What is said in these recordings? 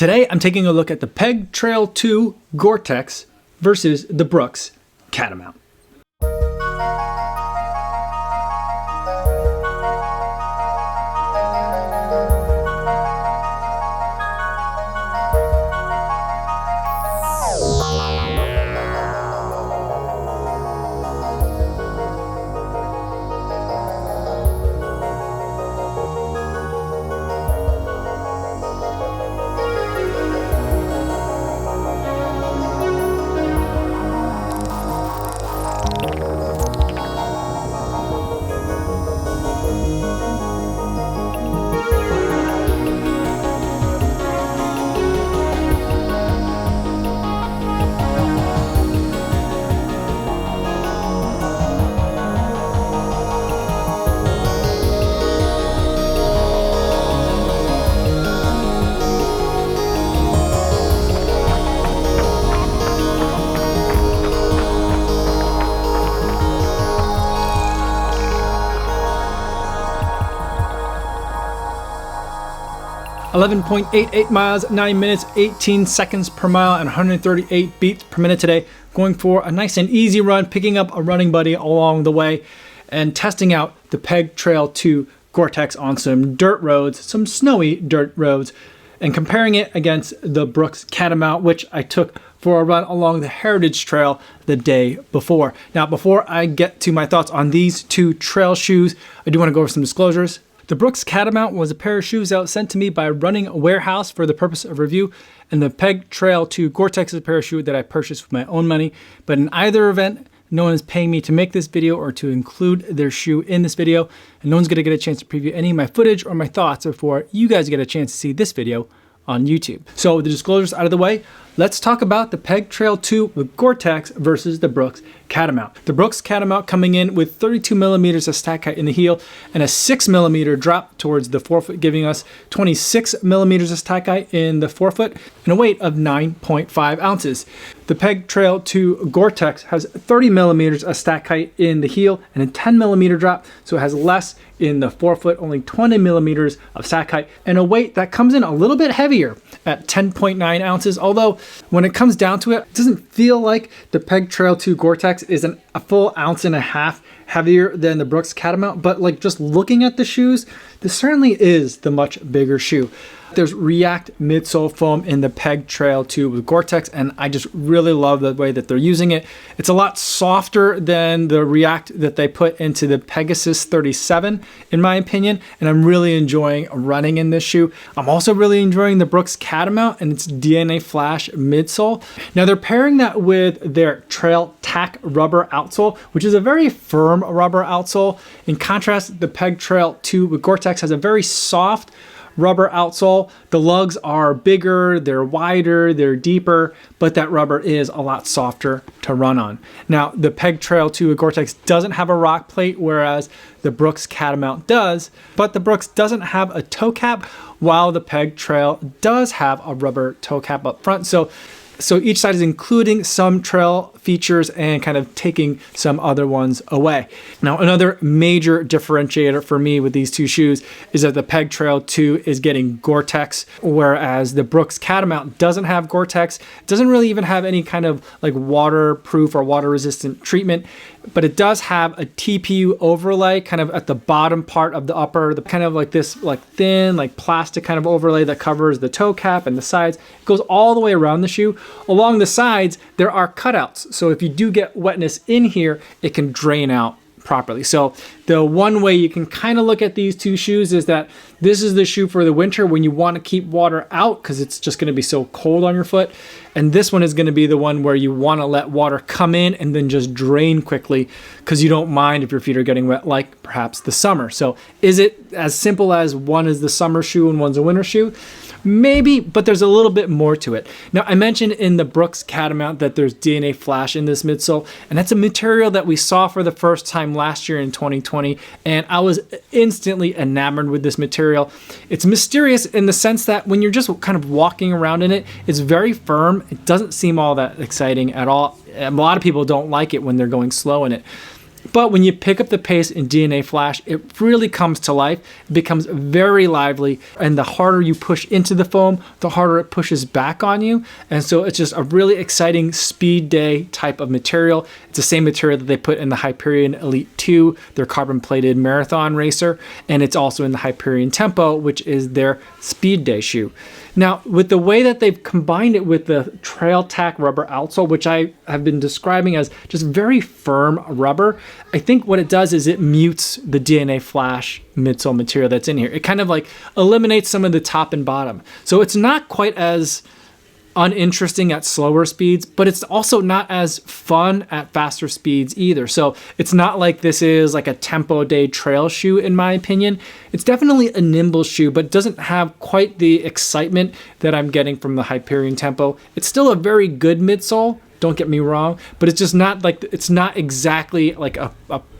Today, I'm taking a look at the Peg Trail 2 Gore-Tex versus the Brooks Catamount. .88 miles, 9 minutes, 18 seconds per mile, and 138 beats per minute today. Going for a nice and easy run, picking up a running buddy along the way, and testing out the Peg Trail 2 Gore-Tex on some dirt roads, some snowy dirt roads, and comparing it against the Brooks Catamount, which I took for a run along the Heritage Trail the day before. Now, before I get to my thoughts on these two trail shoes, I do want to go over some disclosures. The Brooks Catamount was a pair of shoes that was sent to me by Running Warehouse for the purpose of review, and the Peg Trail 2 Gore-Tex is a pair of shoes that I purchased with my own money. But in either event, no one is paying me to make this video or to include their shoe in this video, and no one's going to get a chance to preview any of my footage or my thoughts before you guys get a chance to see this video on YouTube. So with the disclosures out of the way, let's talk about the Peg Trail 2 with Gore-Tex versus the Brooks Catamount. The Brooks Catamount coming in with 32 millimeters of stack height in the heel and a 6 millimeter drop towards the forefoot, giving us 26 millimeters of stack height in the forefoot and a weight of 9.5 ounces. The Peg Trail 2 Gore-Tex has 30 millimeters of stack height in the heel and a 10 millimeter drop, so it has less in the forefoot, only 20 millimeters of stack height, and a weight that comes in a little bit heavier at 10.9 ounces, although when it comes down to it, it doesn't feel like the Peg Trail 2 Gore-Tex is a full ounce and a half heavier than the Brooks Catamount, but like just looking at the shoes, this certainly is the much bigger shoe. There's React midsole foam in the Peg Trail 2 with Gore-Tex, and I just really love the way that they're using it. It's a lot softer than the React that they put into the Pegasus 37, in my opinion, and I'm really enjoying running in this shoe. I'm also really enjoying the Brooks Catamount and its DNA Flash midsole. Now they're pairing that with their Trail Tack rubber outsole, which is a very firm rubber outsole. In contrast, the Peg Trail 2 with Gore-Tex has a very soft rubber outsole. The lugs are bigger, they're wider, they're deeper, but that rubber is a lot softer to run on. Now, the Peg Trail 2 with Gore-Tex doesn't have a rock plate, whereas the Brooks Catamount does, but the Brooks doesn't have a toe cap, while the Peg Trail does have a rubber toe cap up front. So each side is including some trail features and kind of taking some other ones away. Now, another major differentiator for me with these two shoes is that the Peg Trail 2 is getting Gore-Tex, whereas the Brooks Catamount doesn't have Gore-Tex. It doesn't really even have any kind of like waterproof or water resistant treatment, but it does have a TPU overlay kind of at the bottom part of the upper, the kind of like this like thin like plastic kind of overlay that covers the toe cap and the sides. It goes all the way around the shoe. Along the sides, there are cutouts. So if you do get wetness in here, it can drain out properly. So the one way you can kind of look at these two shoes is that this is the shoe for the winter when you want to keep water out because it's just going to be so cold on your foot. And this one is going to be the one where you want to let water come in and then just drain quickly because you don't mind if your feet are getting wet, like perhaps the summer. So is it as simple as one is the summer shoe and one's a winter shoe? Maybe, but there's a little bit more to it. Now, I mentioned in the Brooks Catamount that there's DNA Flash in this midsole, and that's a material that we saw for the first time last year in 2020, and I was instantly enamored with this material. It's mysterious in the sense that when you're just kind of walking around in it, it's very firm. It doesn't seem all that exciting at all. A lot of people don't like it when they're going slow in it. But when you pick up the pace in DNA Flash, it really comes to life. It becomes very lively, and the harder you push into the foam, the harder it pushes back on you. And so it's just a really exciting speed day type of material. It's the same material that they put in the Hyperion Elite 2, their carbon-plated marathon racer, and it's also in the Hyperion Tempo, which is their speed day shoe. Now, with the way that they've combined it with the Trail Tack rubber outsole, which I have been describing as just very firm rubber, I think what it does is it mutes the DNA Flash midsole material that's in here. It kind of like eliminates some of the top and bottom. So it's not quite as uninteresting at slower speeds, but it's also not as fun at faster speeds either. So it's not like this is like a tempo day trail shoe, in my opinion. It's definitely a nimble shoe, but doesn't have quite the excitement that I'm getting from the Hyperion Tempo. It's still a very good midsole, don't get me wrong, but it's just not like, it's not exactly like a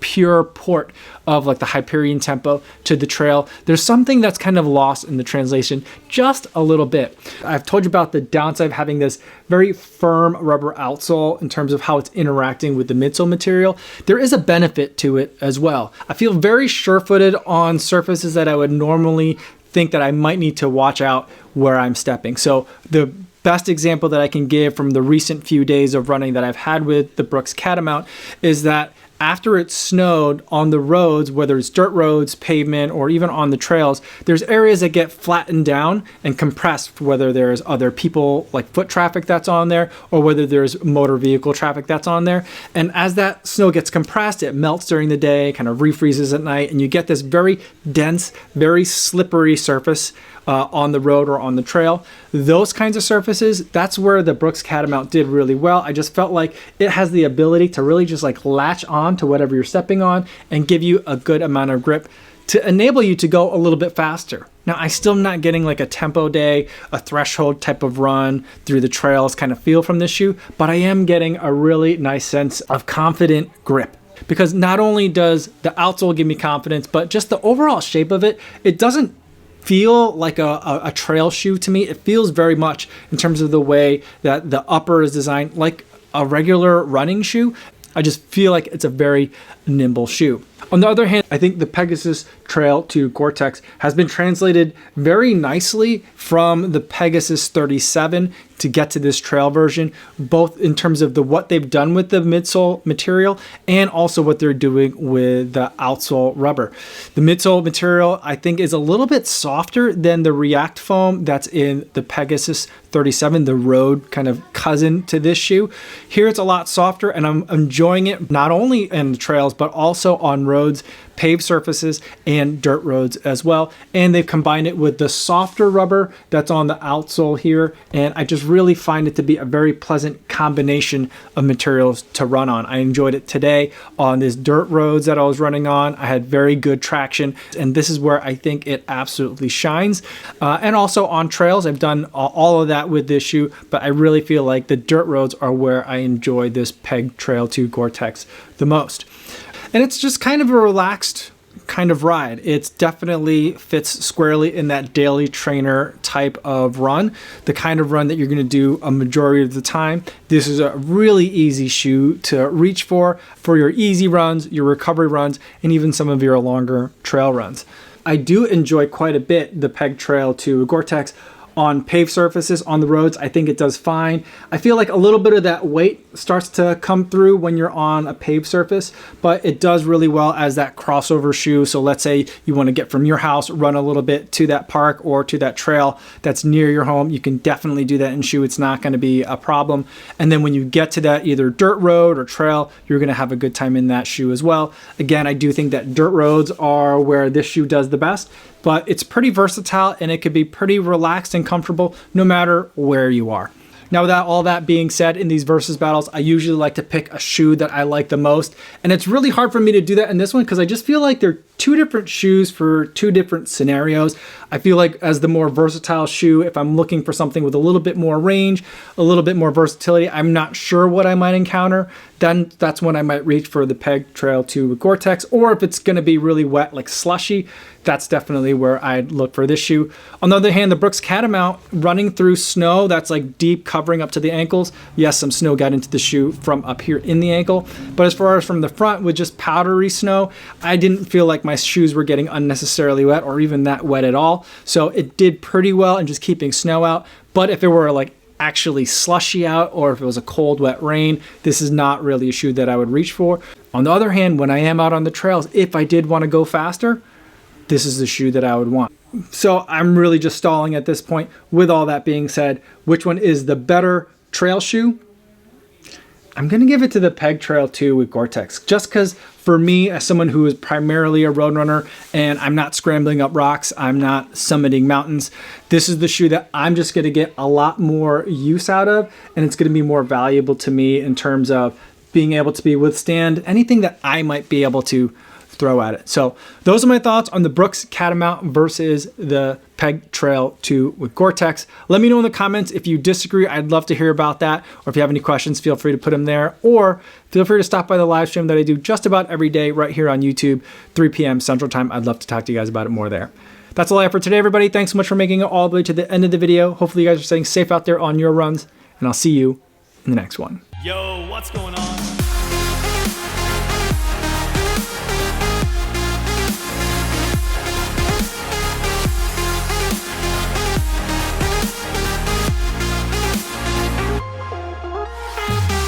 pure port of like the Hyperion Tempo to the Trail. There's something that's kind of lost in the translation just a little bit. I've told you about the downside of having this very firm rubber outsole in terms of how it's interacting with the midsole material. There is a benefit to it as well. I feel very sure-footed on surfaces that I would normally think that I might need to watch out where I'm stepping. So the best example that I can give from the recent few days of running that I've had with the Brooks Catamount is that after it snowed on the roads, whether it's dirt roads, pavement, or even on the trails, there's areas that get flattened down and compressed, whether there's other people, like foot traffic that's on there, or whether there's motor vehicle traffic that's on there. And as that snow gets compressed, it melts during the day, kind of refreezes at night, and you get this very dense, very slippery surface on the road or on the trail. Those kinds of surfaces, that's where the Brooks Catamount did really well. I just felt like it has the ability to really just like latch on to whatever you're stepping on and give you a good amount of grip to enable you to go a little bit faster. Now, I still am not getting like a tempo day, a threshold type of run through the trails kind of feel from this shoe, but I am getting a really nice sense of confident grip. Because not only does the outsole give me confidence, but just the overall shape of it, it doesn't feel like a trail shoe to me. It feels very much in terms of the way that the upper is designed like a regular running shoe. I just feel like it's a very nimble shoe. On the other hand, I think the Pegasus Trail to Gore-Tex has been translated very nicely from the Pegasus 37 to get to this trail version, both in terms of what they've done with the midsole material and also what they're doing with the outsole rubber. The midsole material, I think, is a little bit softer than the React foam that's in the Pegasus 37, the road kind of cousin to this shoe. Here it's a lot softer, and I'm enjoying it not only in the trails, but also on roads, paved surfaces, and dirt roads as well. And they've combined it with the softer rubber that's on the outsole here. And I just really find it to be a very pleasant combination of materials to run on. I enjoyed it today on these dirt roads that I was running on. I had very good traction, and this is where I think it absolutely shines. And also on trails, I've done all of that with this shoe, but I really feel like the dirt roads are where I enjoy this Peg Trail 2 Gore-Tex the most. And it's just kind of a relaxed kind of ride. It definitely fits squarely in that daily trainer type of run, the kind of run that you're going to do a majority of the time. This is a really easy shoe to reach for your easy runs, your recovery runs, and even some of your longer trail runs. I do enjoy quite a bit the Peg Trail to Gore-Tex on paved surfaces, on the roads. I think it does fine. I feel like a little bit of that weight starts to come through when you're on a paved surface, but it does really well as that crossover shoe. So let's say you want to get from your house, run a little bit to that park or to that trail that's near your home. You can definitely do that in shoe. It's not going to be a problem. And then when you get to that either dirt road or trail, you're going to have a good time in that shoe as well. Again, I do think that dirt roads are where this shoe does the best, but it's pretty versatile and it could be pretty relaxed and comfortable no matter where you are. Now, with all that being said, in these versus battles, I usually like to pick a shoe that I like the most. And it's really hard for me to do that in this one because I just feel like they're two different shoes for two different scenarios. I feel like as the more versatile shoe, if I'm looking for something with a little bit more range, a little bit more versatility, I'm not sure what I might encounter, then that's when I might reach for the Peg Trail 2 with Gore-Tex. Or if it's gonna be really wet, like slushy, that's definitely where I'd look for this shoe. On the other hand, the Brooks Catamount, running through snow that's like deep, covering up to the ankles. Yes, some snow got into the shoe from up here in the ankle, but as far as from the front with just powdery snow, I didn't feel like my shoes were getting unnecessarily wet or even that wet at all. So it did pretty well in just keeping snow out. But if it were like actually slushy out, or if it was a cold, wet rain, this is not really a shoe that I would reach for. On the other hand, when I am out on the trails, if I did want to go faster, this is the shoe that I would want. So I'm really just stalling at this point. With all that being said, which one is the better trail shoe? I'm gonna give it to the Peg Trail 2 with Gore-Tex, just because for me, as someone who is primarily a road runner and I'm not scrambling up rocks, I'm not summiting mountains, this is the shoe that I'm just gonna get a lot more use out of, and it's gonna be more valuable to me in terms of being able to withstand anything that I might be able to throw at it. So those are my thoughts on the Brooks Catamount versus the Peg Trail 2 with Gore-Tex. Let me know in the comments if you disagree. I'd love to hear about that. Or if you have any questions, feel free to put them there. Or feel free to stop by the live stream that I do just about every day right here on YouTube, 3 p.m. Central Time. I'd love to talk to you guys about it more there. That's all I have for today, everybody. Thanks so much for making it all the way to the end of the video. Hopefully you guys are staying safe out there on your runs, and I'll see you in the next one. Yo, what's going on?